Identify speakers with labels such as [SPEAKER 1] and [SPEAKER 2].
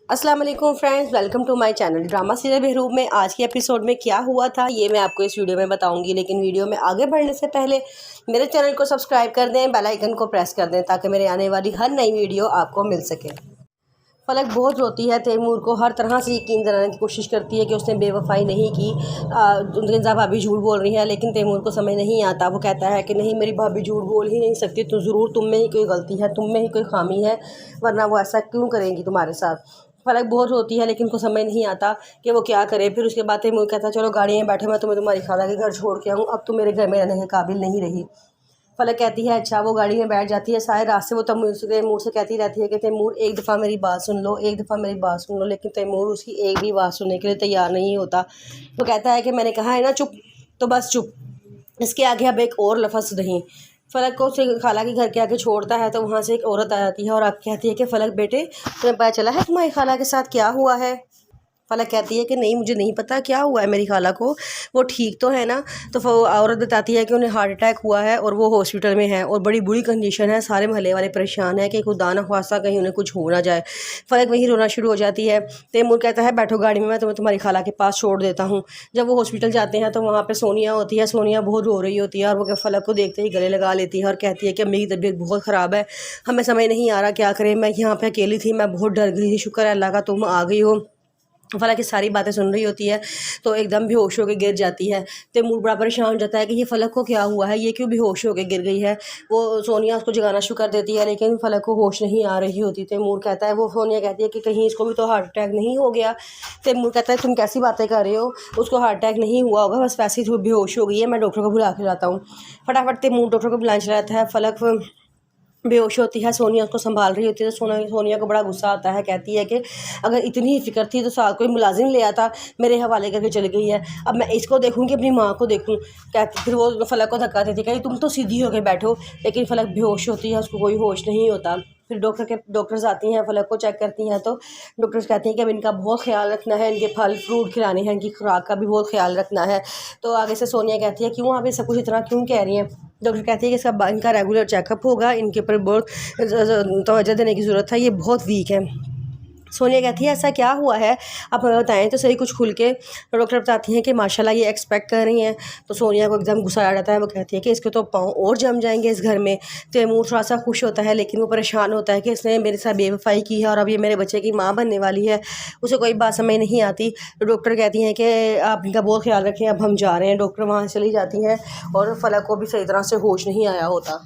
[SPEAKER 1] अस्सलाम वालेकुम friends, welcome to my channel. Drama serial Behroop में आज के एपिसोड में क्या हुआ था ये मैं आपको इस वीडियो में बताऊंगी। लेकिन वीडियो में आगे बढ़ने से पहले मेरे चैनल को सब्सक्राइब कर दें, बेल आइकन को प्रेस कर दें ताकि मेरे आने वाली हर नई वीडियो आपको मिल सके। फलक बहुत रोती है, तैमूर को हर तरह से यकीन दिलाने की कोशिश करती है कि उसने बेवफाई नहीं की। उनकी भाभी झूठ बोल रही है, लेकिन तैमूर को समझ नहीं आता। वो कहता है कि नहीं, मेरी भाभी झूठ बोल ही नहीं सकती, तो ज़रूर तुम में ही कोई गलती है, तुम में ही कोई खामी है, वरना वो ऐसा क्यों करेंगी तुम्हारे साथ। फलक बहुत रोती है, लेकिन उनको समझ नहीं आता कि वो क्या करे। फिर उसके बाद तैमूर कहता है चलो गाड़ी में बैठे, मैं तुम्हें तुम्हारी खाला के घर छोड़ के आऊँ, अब तुम मेरे घर में रहने के काबिल नहीं रही। फलक कहती है अच्छा। वो गाड़ी में बैठ जाती है। सारे रास्ते वो तैमूर से कहती रहती है कि तैमूर एक दफ़ा मेरी बात सुन लो, एक दफ़ा मेरी बात सुन लो, लेकिन तैमूर उसकी एक भी बात सुनने के लिए तैयार नहीं होता। वो कहता है कि मैंने कहा है ना चुप, तो बस चुप, इसके आगे अब एक और लफ्ज़ नहीं। फलक को उसे खाला के घर के आगे छोड़ता है तो वहाँ से एक औरत आ जाती है और अब कहती है कि फलक बेटे, तुम्हें पता चला है तुम्हारी खाला के साथ क्या हुआ है? फलक कहती है कि नहीं, मुझे नहीं पता क्या हुआ है मेरी खाला को, वो ठीक तो है ना? तो वो औरत बताती है कि उन्हें हार्ट अटैक हुआ है और वो हॉस्पिटल में है और बड़ी बुरी कंडीशन है। सारे मोहल्ले वाले परेशान हैं कि खुदा न ख्वास्ता कहीं उन्हें कुछ हो ना जाए। फलक वहीं रोना शुरू हो जाती है। तैमूर कहता है बैठो गाड़ी में, मैं तुम्हें तुम्हारी खाला के पास छोड़ देता हूँ। जब वो हॉस्पिटल जाते हैं तो वहाँ पर सोनिया होती है। सोनिया बहुत रो रही होती है और वो फलक को देखते ही गले लगा लेती है और कहती है कि मेरी तबीयत बहुत ख़राब है, हमें समझ नहीं आ रहा क्या करें, मैं यहाँ पर अकेली थी, मैं बहुत डर गई थी, शुक्र है अल्लाह का तुम आ गई हो। फलक की सारी बातें सुन रही होती है तो एकदम बेहोश होकर गिर जाती है। तैमूर बड़ा परेशान हो जाता है कि ये फलक को क्या हुआ है, ये क्यों बेहोश होकर गिर गई है। वो सोनिया उसको जगाना शुरू कर देती है, लेकिन फलक को होश नहीं आ रही होती। तैमूर कहता है, वो सोनिया कहती है कि कहीं इसको भी तो हार्ट अटैक नहीं हो गया। तैमूर कहता है तुम कैसी बातें कर रहे हो, उसको हार्ट अटैक नहीं हुआ होगा, बस वैसे ही बेहोश हो गई है, मैं डॉक्टर को बुला के लाता हूँ। फटाफट तैमूर डॉक्टर को बुलाने चला जाता है। फलक बेहोश होती है, सोनिया उसको संभाल रही होती है। तो सोनिया को बड़ा गुस्सा आता है, कहती है कि अगर इतनी ही फिक्र थी तो साथ कोई मुलाजिम ले आता, मेरे हवाले करके चली गई है, अब मैं इसको देखूँ कि अपनी माँ को देखूँ। कहती फिर वो फलक को धक्का देती है, तुम तो सीधी होकर बैठो, लेकिन फलक बेहोश होती है, उसको कोई होश नहीं होता। फिर डॉक्टर्स आती हैं, फलक को चेक करती हैं तो डॉक्टर्स कहती हैं कि अब इनका बहुत ख्याल रखना है, इनके फल फ्रूट खिलाने हैं, इनकी खुराक का भी बहुत ख्याल रखना है। तो आगे से सोनिया कहती है क्यों आप ये सब कुछ इतना क्यों कह रही हैं? डॉक्टर कहती है कि इसका इनका रेगुलर चेकअप होगा, इनके ऊपर बहुत तवज्जो देने की ज़रूरत है, ये बहुत वीक है। सोनिया कहती है ऐसा क्या हुआ है, आप हमें बताएं तो सही कुछ खुल के। तो डॉक्टर बताती हैं कि माशाल्लाह ये एक्सपेक्ट कर रही हैं। तो सोनिया को एकदम गुस्सा आ जाता है, वो कहती है कि इसके तो पाँव और जम जाएंगे इस घर में। तैमूर थोड़ा सा खुश होता है, लेकिन वो परेशान होता है कि इसने मेरे साथ बेवफाई की है और अब ये मेरे बच्चे की माँ बनने वाली है, उसे कोई बात समझ नहीं आती। तो डॉक्टर कहती हैं कि आप इनका बहुत ख्याल रखें, अब हम जा रहे हैं। डॉक्टर वहाँ चली जाती हैं और फलक को भी सही तरह से होश नहीं आया होता।